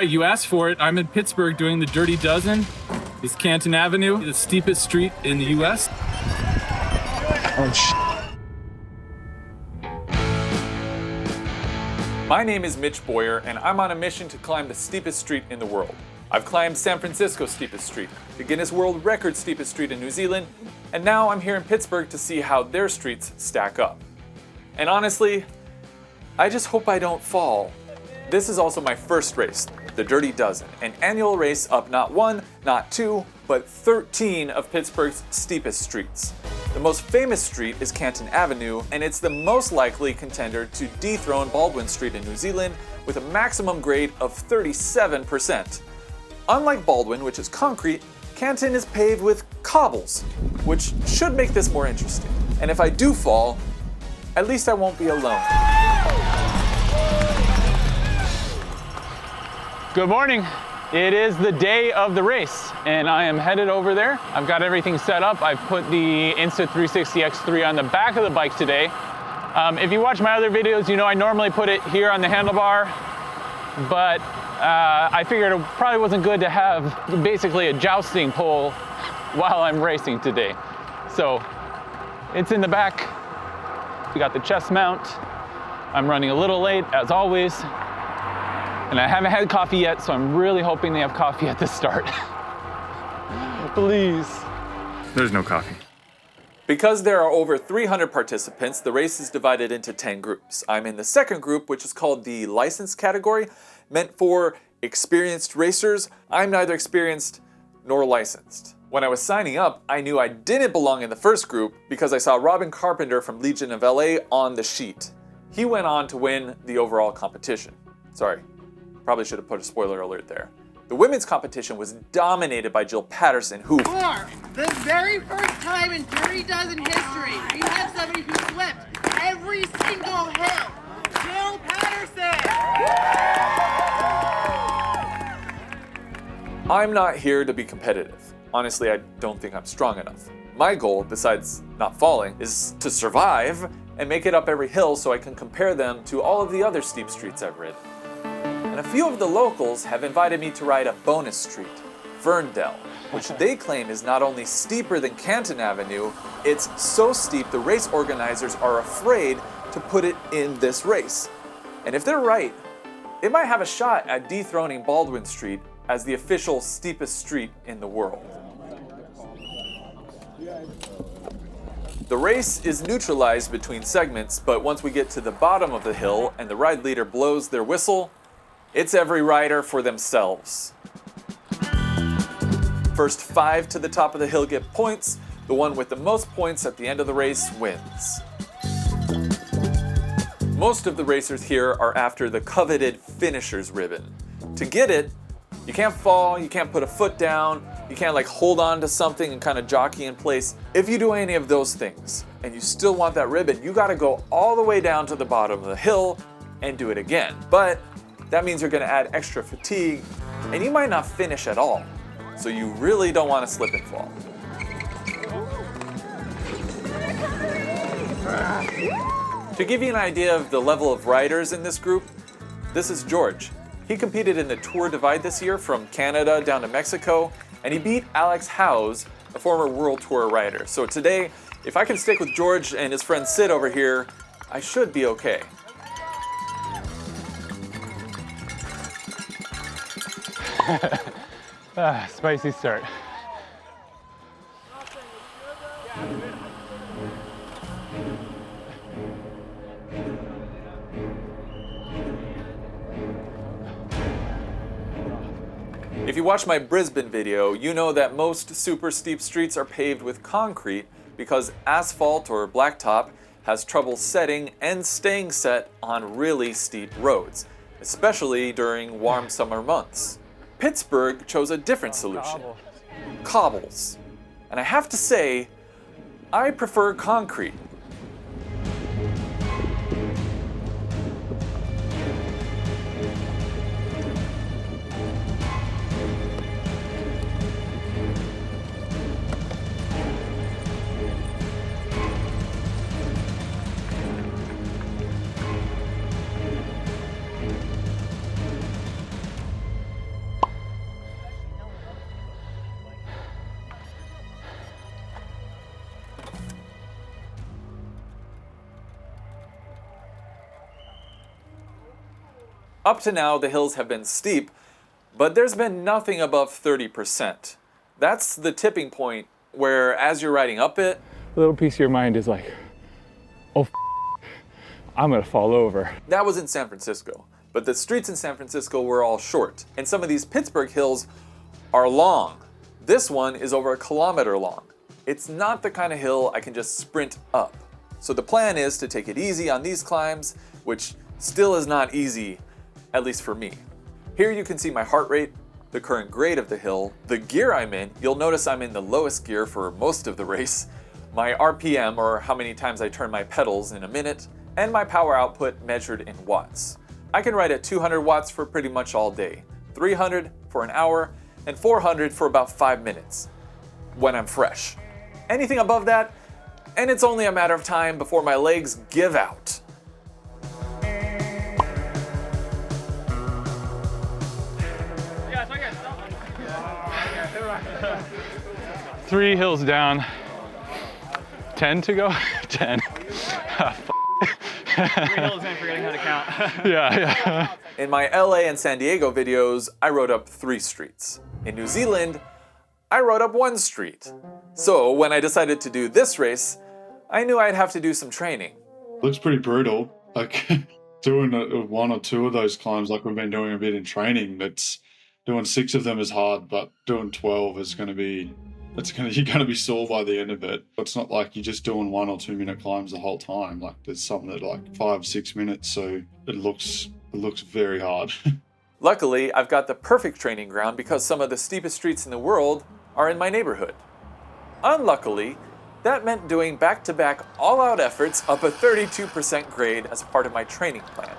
You asked for it. I'm in Pittsburgh doing the Dirty Dozen. It's Canton Avenue, the steepest street in the U.S. Oh, My name is Mitch Boyer, and I'm on a mission to climb the steepest street in the world. I've climbed San Francisco's steepest street, the Guinness World Record steepest street in New Zealand, and now I'm here in Pittsburgh to see how their streets stack up. And honestly, I just hope I don't fall. This is also my first race, the Dirty Dozen, an annual race up not one, not two, but 13 of Pittsburgh's steepest streets. The most famous street is Canton Avenue, and it's the most likely contender to dethrone Baldwin Street in New Zealand with a maximum grade of 37%. Unlike Baldwin, which is concrete, Canton is paved with cobbles, which should make this more interesting. And if I do fall, at least I won't be alone. Good morning. It is the day of the race, and I am headed over there. I've got everything set up. I've put the Insta360 X3 on the back of the bike today. If you watch my other videos, you know I normally put it here on the handlebar, but I figured it probably wasn't good to have basically a jousting pole while I'm racing today. So it's in the back. We got the chest mount. I'm running a little late, as always. And I haven't had coffee yet, so I'm really hoping they have coffee at the start. Please. There's no coffee. Because there are over 300 participants, the race is divided into 10 groups. I'm in the second group, which is called the licensed category, meant for experienced racers. I'm neither experienced nor licensed. When I was signing up, I knew I didn't belong in the first group because I saw Robin Carpenter from Legion of LA on the sheet. He went on to win the overall competition. Sorry. Probably should have put a spoiler alert there. The women's competition was dominated by Jill Patterson, who... For the very first time in Dirty Dozen history, we have somebody who swept every single hill. Jill Patterson! I'm not here to be competitive. Honestly, I don't think I'm strong enough. My goal, besides not falling, is to survive and make it up every hill so I can compare them to all of the other steep streets I've ridden. And a few of the locals have invited me to ride a bonus street, Ferndale, which they claim is not only steeper than Canton Avenue, it's so steep the race organizers are afraid to put it in this race. And if they're right, it might have a shot at dethroning Baldwin Street as the official steepest street in the world. The race is neutralized between segments, but once we get to the bottom of the hill and the ride leader blows their whistle, it's every rider for themselves. First 5 to the top of the hill get points. The one with the most points at the end of the race wins. Most of the racers here are after the coveted finisher's ribbon. To get it, you can't fall, you can't put a foot down, you can't hold on to something and kind of jockey in place. If you do any of those things and you still want that ribbon, you gotta go all the way down to the bottom of the hill and do it again. But that means you're going to add extra fatigue, and you might not finish at all. So you really don't want to slip and fall. To give you an idea of the level of riders in this group, this is George. He competed in the Tour Divide this year from Canada down to Mexico, and he beat Alex Howes, a former World Tour rider. So today, if I can stick with George and his friend Sid over here, I should be okay. Spicy start. If you watch my Brisbane video, you know that most super steep streets are paved with concrete because asphalt or blacktop has trouble setting and staying set on really steep roads, especially during warm summer months. Pittsburgh chose a different solution, cobbles. And I have to say, I prefer concrete. Up to now, the hills have been steep, but there's been nothing above 30%. That's the tipping point where, as you're riding up it, A little piece of your mind is like, oh, I'm gonna fall over. that was in San Francisco. But the streets in San Francisco were all short, and some of these Pittsburgh hills are long. This one is over 1 kilometer long. It's not the kind of hill I can just sprint up. So the plan is to take it easy on these climbs, which still is not easy, at least for me. Here you can see my heart rate, the current grade of the hill, the gear I'm in. You'll notice I'm in the lowest gear for most of the race, my RPM, or how many times I turn my pedals in a minute, and my power output measured in watts. I can ride at 200 watts for pretty much all day, 300 for an hour, and 400 for about 5 minutes, when I'm fresh. Anything above that, and it's only a matter of time before my legs give out. Three hills down, 10 to go? 10. Hills and forgetting how to count. Yeah. In my LA and San Diego videos, I rode up 3 streets. In New Zealand, I rode up 1 street. So when I decided to do this race, I knew I'd have to do some training. Looks pretty brutal. Like doing 1 or 2 of those climbs, like we've been doing a bit in training, that's doing 6 of them is hard, but doing 12 is you're going to be sore by the end of it. It's not like you're just doing 1 or 2 minute climbs the whole time. Like there's some that are like 5-6 minutes, so it looks very hard. Luckily, I've got the perfect training ground because some of the steepest streets in the world are in my neighborhood. Unluckily, that meant doing back-to-back all-out efforts up a 32% grade as part of my training plan.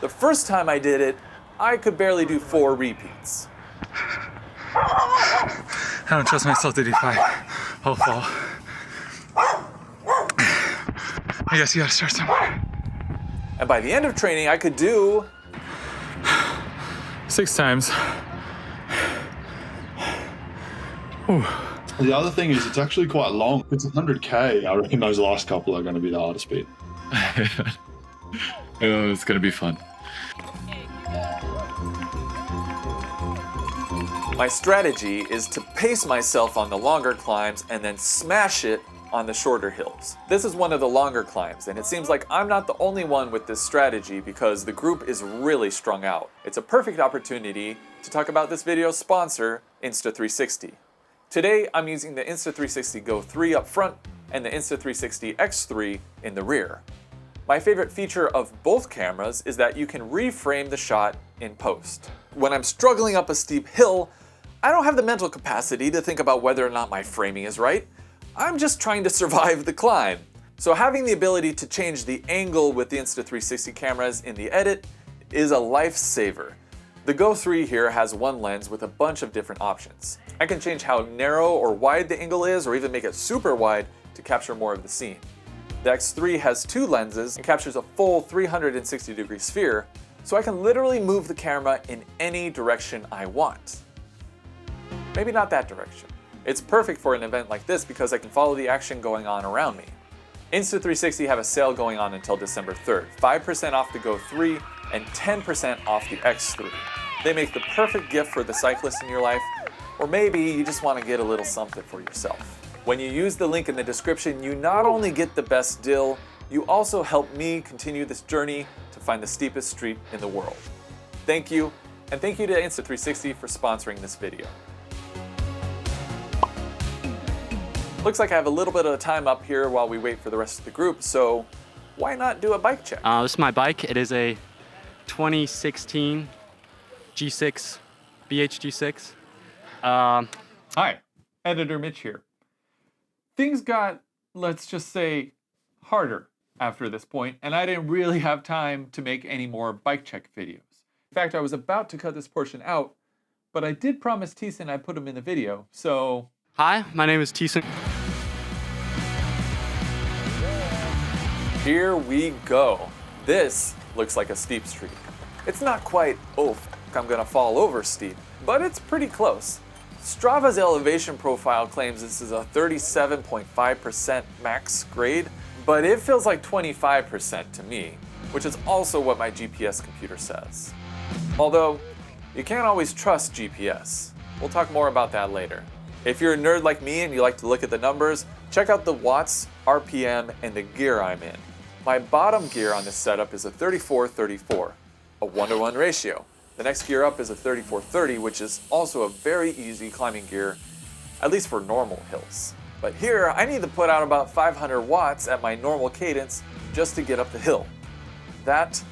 The first time I did it, I could barely do 4 repeats. I don't trust myself to do 5. I'll fall. I guess you gotta start somewhere. And by the end of training, I could do 6 times. Ooh. The other thing is it's actually quite long. It's 100K. I reckon those last couple are going to be the hardest bit. It's gonna be fun. My strategy is to pace myself on the longer climbs and then smash it on the shorter hills. This is one of the longer climbs, and it seems like I'm not the only one with this strategy because the group is really strung out. It's a perfect opportunity to talk about this video's sponsor, Insta360. Today, I'm using the Insta360 Go 3 up front and the Insta360 X3 in the rear. My favorite feature of both cameras is that you can reframe the shot in post. When I'm struggling up a steep hill, I don't have the mental capacity to think about whether or not my framing is right. I'm just trying to survive the climb. So having the ability to change the angle with the Insta360 cameras in the edit is a lifesaver. The Go 3 here has 1 lens with a bunch of different options. I can change how narrow or wide the angle is, or even make it super wide to capture more of the scene. The X3 has 2 lenses and captures a full 360-degree sphere, so I can literally move the camera in any direction I want. Maybe not that direction. It's perfect for an event like this because I can follow the action going on around me. Insta360 have a sale going on until December 3rd, 5% off the Go 3 and 10% off the X3. They make the perfect gift for the cyclist in your life, or maybe you just want to get a little something for yourself. When you use the link in the description, you not only get the best deal, you also help me continue this journey to find the steepest street in the world. Thank you, and thank you to Insta360 for sponsoring this video. Looks like I have a little bit of time up here while we wait for the rest of the group, so why not do a bike check? This is my bike. It is a 2016 G6, BHG6. Hi, Editor Mitch here. Things got, let's just say, harder after this point, and I didn't really have time to make any more bike check videos. In fact, I was about to cut this portion out, but I did promise Thiessen I'd put him in the video, so... Hi, my name is Thiessen. Here we go. This looks like a steep street. It's not quite, oh, I'm gonna fall over steep, but it's pretty close. Strava's elevation profile claims this is a 37.5% max grade, but it feels like 25% to me. which is also what my GPS computer says. Although, you can't always trust GPS. We'll talk more about that later. If you're a nerd like me and you like to look at the numbers, check out the watts, RPM, and the gear I'm in. My bottom gear on this setup is a 34-34, a 1-to-1 ratio. The next gear up is a 34-30, which is also a very easy climbing gear, at least for normal hills. But here, I need to put out about 500 watts at my normal cadence just to get up the hill. That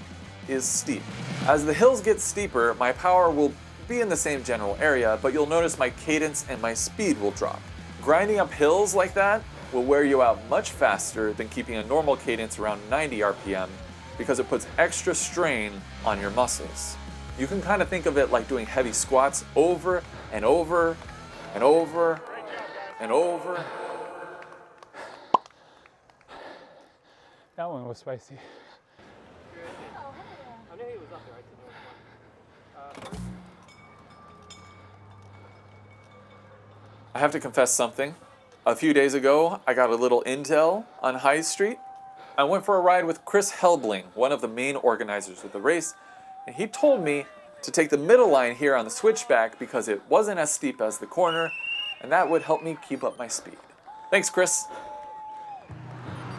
is steep. As the hills get steeper, my power will be in the same general area, but you'll notice my cadence and my speed will drop. Grinding up hills like that will wear you out much faster than keeping a normal cadence around 90 RPM because it puts extra strain on your muscles. You can kind of think of it like doing heavy squats over and over and over and over. That one was spicy. I have to confess something. A few days ago, I got a little intel on High Street. I went for a ride with Chris Helbling, one of the main organizers of the race, and he told me to take the middle line here on the switchback because it wasn't as steep as the corner, and that would help me keep up my speed. Thanks, Chris.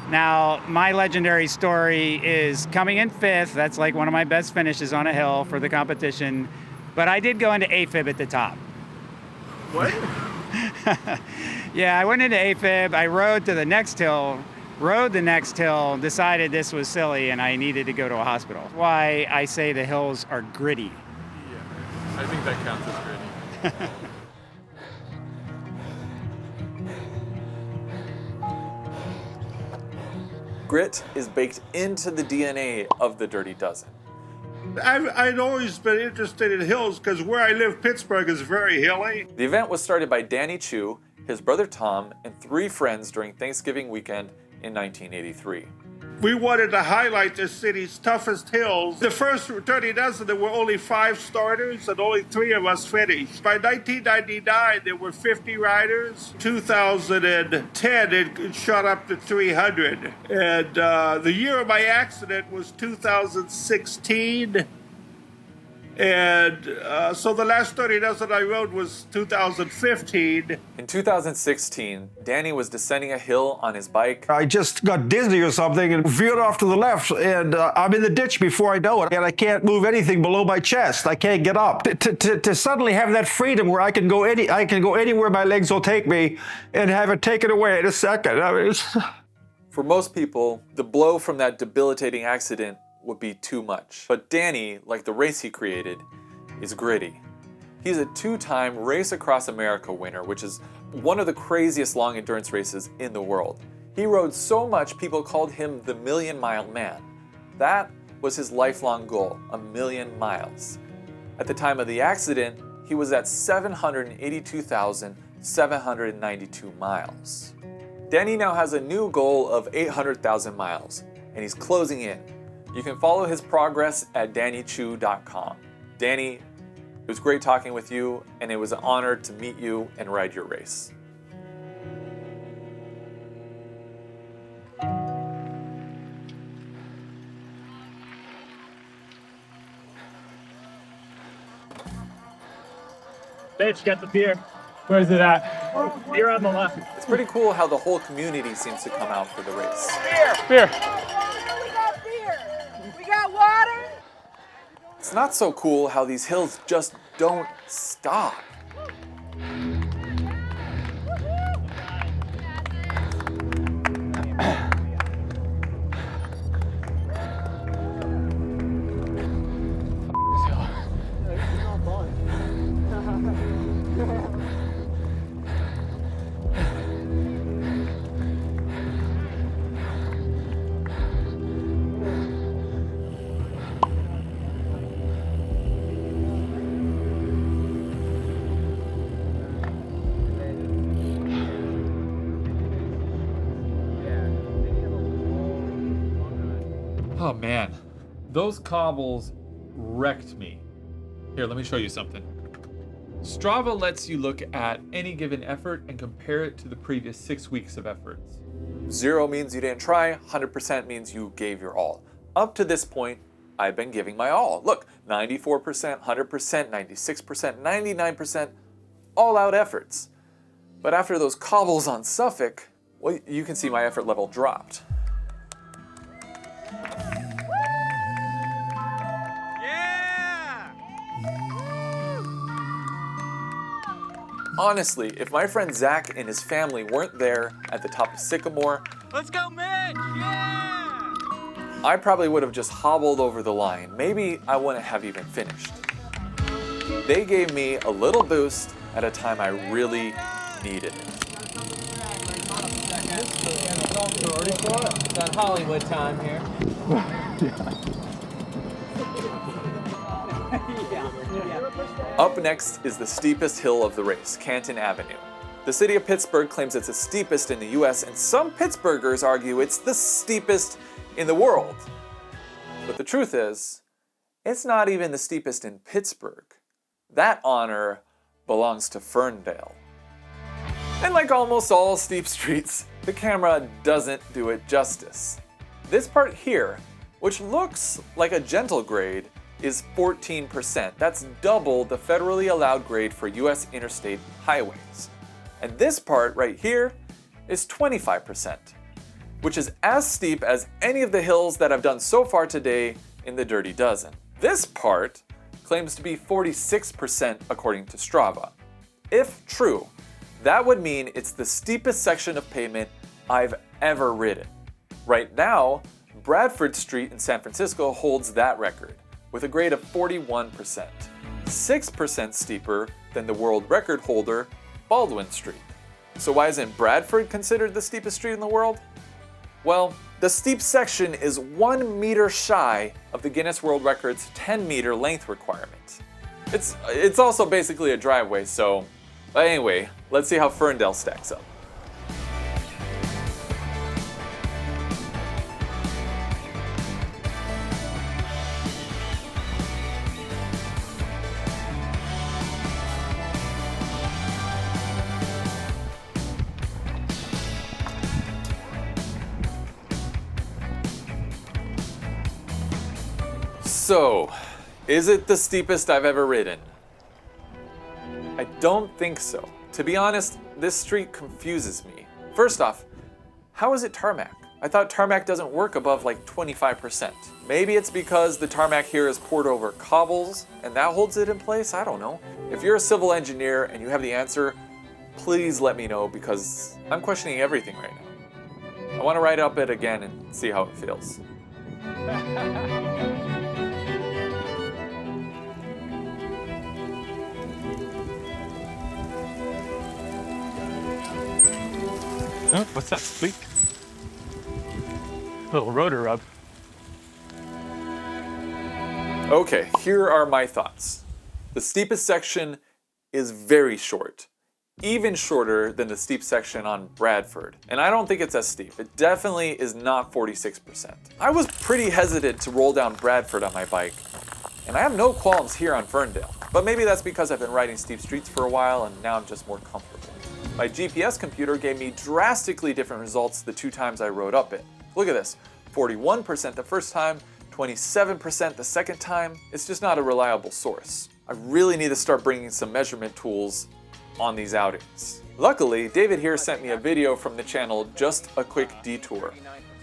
Now, my legendary story is coming in 5th. That's like one of my best finishes on a hill for the competition. But I did go into AFib at the top. What? Yeah, I went into AFib. I rode to the next hill, decided this was silly and I needed to go to a hospital. Why I say the hills are gritty. Yeah, I think that counts as gritty. Grit is baked into the DNA of the Dirty Dozen. I'd always been interested in hills because where I live, Pittsburgh, is very hilly. The event was started by Danny Chu, his brother Tom, and 3 friends during Thanksgiving weekend in 1983. We wanted to highlight the city's toughest hills. The first Dirty Dozen, there were only 5 starters and only 3 of us finished. By 1999, there were 50 riders. 2010, it shot up to 300. And the year of my accident was 2016. And so the last Dirty Dozen I rode was 2015. In 2016, Danny was descending a hill on his bike. I just got dizzy or something and veered off to the left, and I'm in the ditch before I know it, and I can't move anything below my chest. I can't get up. To suddenly have that freedom where I can go anywhere my legs will take me, and have it taken away in a second. I mean, For most people, the blow from that debilitating accident would be too much. But Danny, like the race he created, is gritty. He's a 2-time Race Across America winner, which is one of the craziest long endurance races in the world. He rode so much people called him the Million Mile Man. That was his lifelong goal, 1,000,000 miles. At the time of the accident, he was at 782,792 miles. Danny now has a new goal of 800,000 miles, and he's closing in. You can follow his progress at DannyChew.com. Danny, it was great talking with you, and it was an honor to meet you and ride your race. Mitch, get the beer. Where's it at? Beer on the left. It's pretty cool how the whole community seems to come out for the race. Beer. We got water. It's not so cool how these hills just don't stop. Oh man, those cobbles wrecked me. Here, let me show you something. Strava lets you look at any given effort and compare it to the previous 6 weeks of efforts. 0 means you didn't try, 100% means you gave your all. Up to this point, I've been giving my all. Look, 94%, 100%, 96%, 99%, all-out efforts. But after those cobbles on Suffolk, well, you can see my effort level dropped. Honestly, if my friend Zach and his family weren't there at the top of Sycamore, Let's go, Mitch! Yeah! I probably would have just hobbled over the line. Maybe I wouldn't have even finished. They gave me a little boost at a time I really needed it. It's on Hollywood time here. Up next is the steepest hill of the race, Canton Avenue. The city of Pittsburgh claims it's the steepest in the US, and some Pittsburghers argue it's the steepest in the world. But the truth is, it's not even the steepest in Pittsburgh. That honor belongs to Ferndale. And like almost all steep streets, the camera doesn't do it justice. This part here, which looks like a gentle grade, is 14%. That's double the federally allowed grade for US interstate highways. And this part right here is 25%, which is as steep as any of the hills that I've done so far today in the Dirty Dozen. This part claims to be 46% according to Strava. If true, that would mean it's the steepest section of pavement I've ever ridden. Right now, Bradford Street in San Francisco holds that record, with a grade of 41%, 6% steeper than the world record holder, Baldwin Street. So why isn't Bradford considered the steepest street in the world? Well, the steep section is 1 meter shy of the Guinness World Record's 10-meter length requirement. It's also basically a driveway, so anyway, let's see how Ferndale stacks up. So, is it the steepest I've ever ridden? I don't think so. To be honest, this street confuses me. First off, how is it tarmac? I thought tarmac doesn't work above like 25%. Maybe it's because the tarmac here is poured over cobbles and that holds it in place? I don't know. If you're a civil engineer and you have the answer, please let me know because I'm questioning everything right now. I want to ride up it again and see how it feels. Oh, what's that? Squeak. Little rotor rub. Okay, here are my thoughts. The steepest section is very short, even shorter than the steep section on Bradford. And I don't think it's as steep. It definitely is not 46%. I was pretty hesitant to roll down Bradford on my bike, and I have no qualms here on Ferndale. But maybe that's because I've been riding steep streets for a while and now I'm just more comfortable. My GPS computer gave me drastically different results the 2 times I rode up it. Look at this, 41% the first time, 27% the second time. It's just not a reliable source. I really need to start bringing some measurement tools on these outings. Luckily, David here sent me a video from the channel Just a Quick Detour,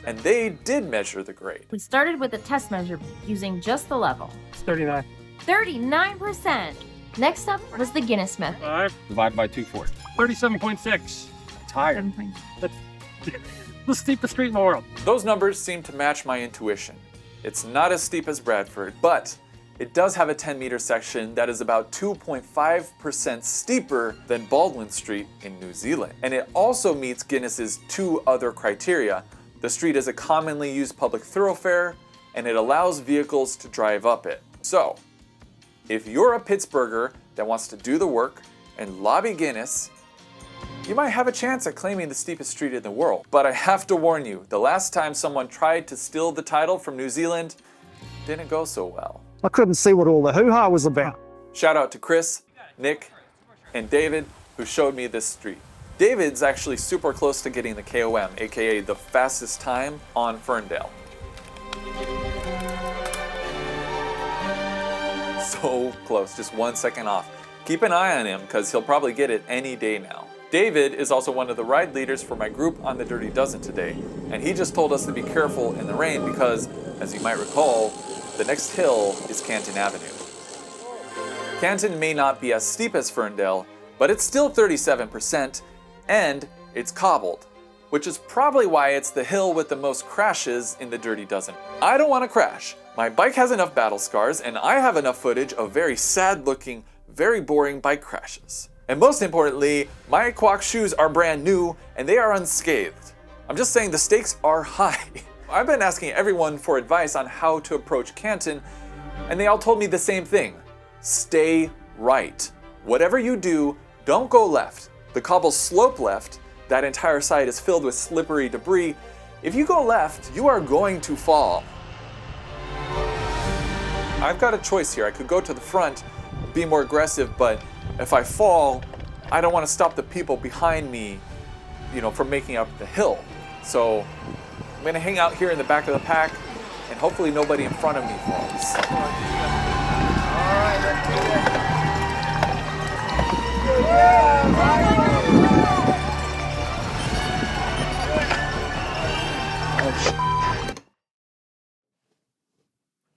and they did measure the grade. We started with a test measure using just the level. It's 39. 39%. Next up was the Guinness method. 5 divided by 240. 37.6. It's higher. 7.6. That's the steepest street in the world. Those numbers seem to match my intuition. It's not as steep as Bradford, but it does have a 10-meter section that is about 2.5% steeper than Baldwin Street in New Zealand. And it also meets Guinness's 2 other criteria. The street is a commonly used public thoroughfare, and it allows vehicles to drive up it. So, if you're a Pittsburgher that wants to do the work and lobby Guinness, you might have a chance at claiming the steepest street in the world. But I have to warn you, the last time someone tried to steal the title from New Zealand didn't go so well. I couldn't see what all the hoo-ha was about. Shout out to Chris, Nick, and David who showed me this street. David's actually super close to getting the KOM, aka the fastest time on Ferndale. So close, just 1 second off. Keep an eye on him because he'll probably get it any day now. David is also one of the ride leaders for my group on the Dirty Dozen today, and he just told us to be careful in the rain because, as you might recall, the next hill is Canton Avenue. Canton may not be as steep as Ferndale, but it's still 37%, and it's cobbled, which is probably why it's the hill with the most crashes in the Dirty Dozen. I don't want to crash. My bike has enough battle scars, and I have enough footage of very sad-looking, very boring bike crashes. And most importantly, my Quack shoes are brand new, and they are unscathed. I'm just saying the stakes are high. I've been asking everyone for advice on how to approach Canton, and they all told me the same thing. Stay right. Whatever you do, don't go left. The cobbles slope left. That entire side is filled with slippery debris. If you go left, you are going to fall. I've got a choice here. I could go to the front, be more aggressive, but if I fall, I don't want to stop the people behind me, from making up the hill. So I'm gonna hang out here in the back of the pack, and hopefully nobody in front of me falls.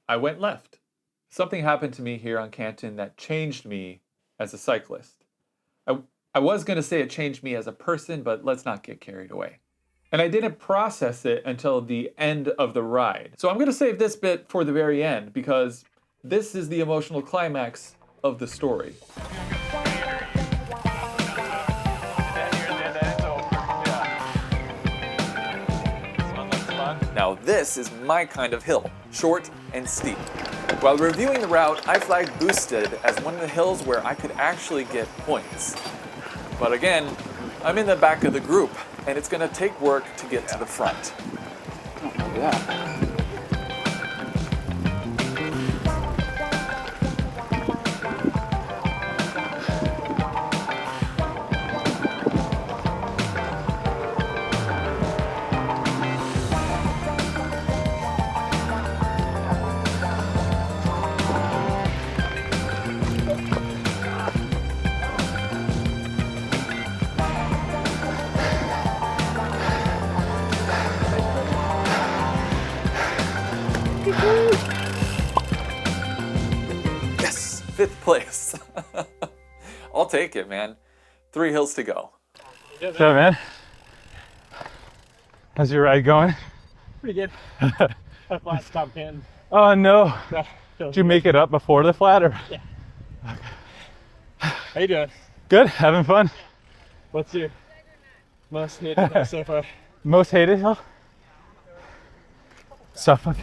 I went left. Something happened to me here on Canton that changed me as a cyclist. I was going to say it changed me as a person, but let's not get carried away. And I didn't process it until the end of the ride. So I'm going to save this bit for the very end because this is the emotional climax of the story. Now this is my kind of hill, short and steep. While reviewing the route, I flagged Boosted as one of the hills where I could actually get points. But again, I'm in the back of the group, and it's gonna take work to get to the front. Yes, 5th place. I'll take it, man. 3 hills to go. What's up, man? How's your ride going? Pretty good. That flat stopped in. Oh no. Did you make it up before the flat or? Yeah. Okay. How you doing? Good, having fun. What's your most hated hill so far? Most hated hill? Suffolk.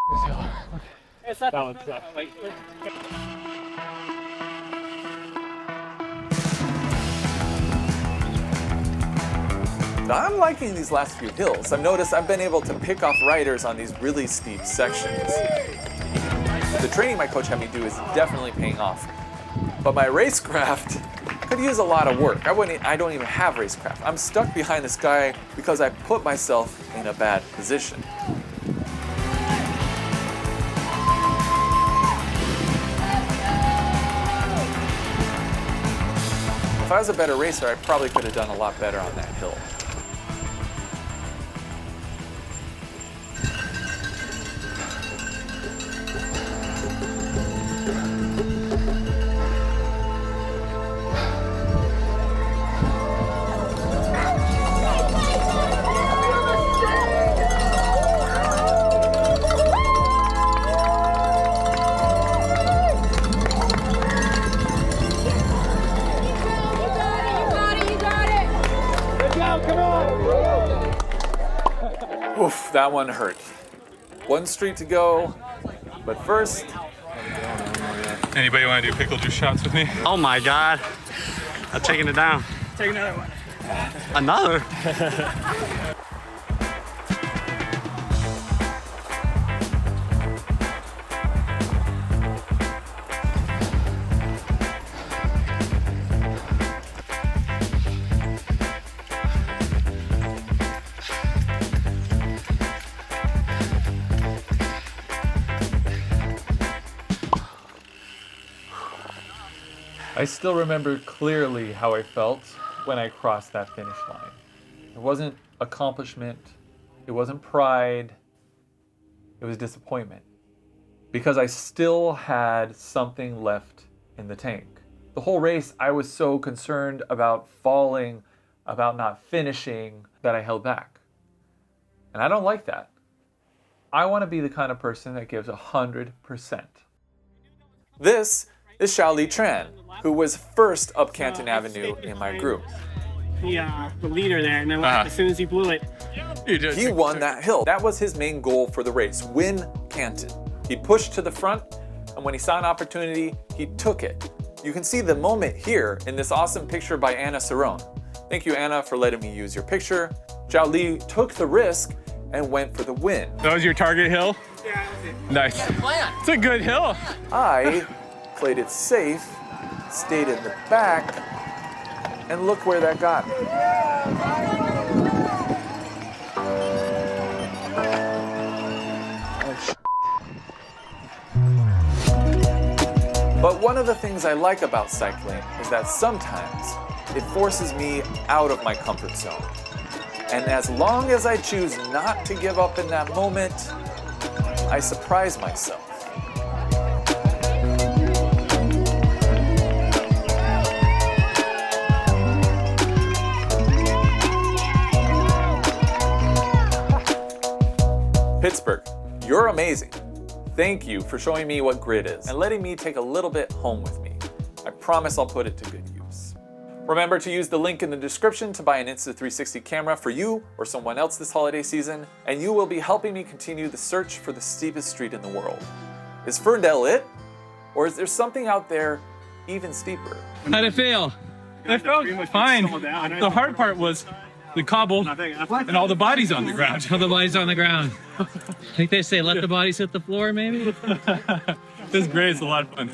This hill. That one's tough. I'm liking these last few hills. I've noticed I've been able to pick off riders on these really steep sections. The training my coach had me do is definitely paying off. But my racecraft could use a lot of work. I don't even have racecraft. I'm stuck behind this guy because I put myself in a bad position. If I was a better racer, I probably could have done a lot better on that hill. Oof, that one hurt. 1 street to go, but first... Anybody want to do pickle juice shots with me? Oh my God. I'm taking it down. Take another one. Another? I still remember clearly how I felt when I crossed that finish line. It wasn't accomplishment, it wasn't pride, it was disappointment. Because I still had something left in the tank. The whole race, I was so concerned about falling, about not finishing, that I held back. And I don't like that. I want to be the kind of person that gives 100%. This is Xiaoli Tran, who was first up Canton Avenue in my group. The leader there, and then as soon as he blew it, He won that hill. That was his main goal for the race, win Canton. He pushed to the front, and when he saw an opportunity, he took it. You can see the moment here in this awesome picture by Anna Cerrone. Thank you, Anna, for letting me use your picture. Xiaoli took the risk and went for the win. That was your target hill? yeah, that was it. Nice. It's a good hill. I played it safe, stayed in the back, and look where that got me. But one of the things I like about cycling is that sometimes it forces me out of my comfort zone. And as long as I choose not to give up in that moment, I surprise myself. Pittsburgh, you're amazing. Thank you for showing me what grit is and letting me take a little bit home with me. I promise I'll put it to good use. Remember to use the link in the description to buy an Insta360 camera for you or someone else this holiday season, and you will be helping me continue the search for the steepest street in the world. Is Ferndale it? Or is there something out there even steeper? How'd it feel? It felt fine. The hard part was the cobble and all the bodies on the ground. All the bodies on the ground. I think they say let the bodies hit the floor, maybe? It was great. It's a lot of fun.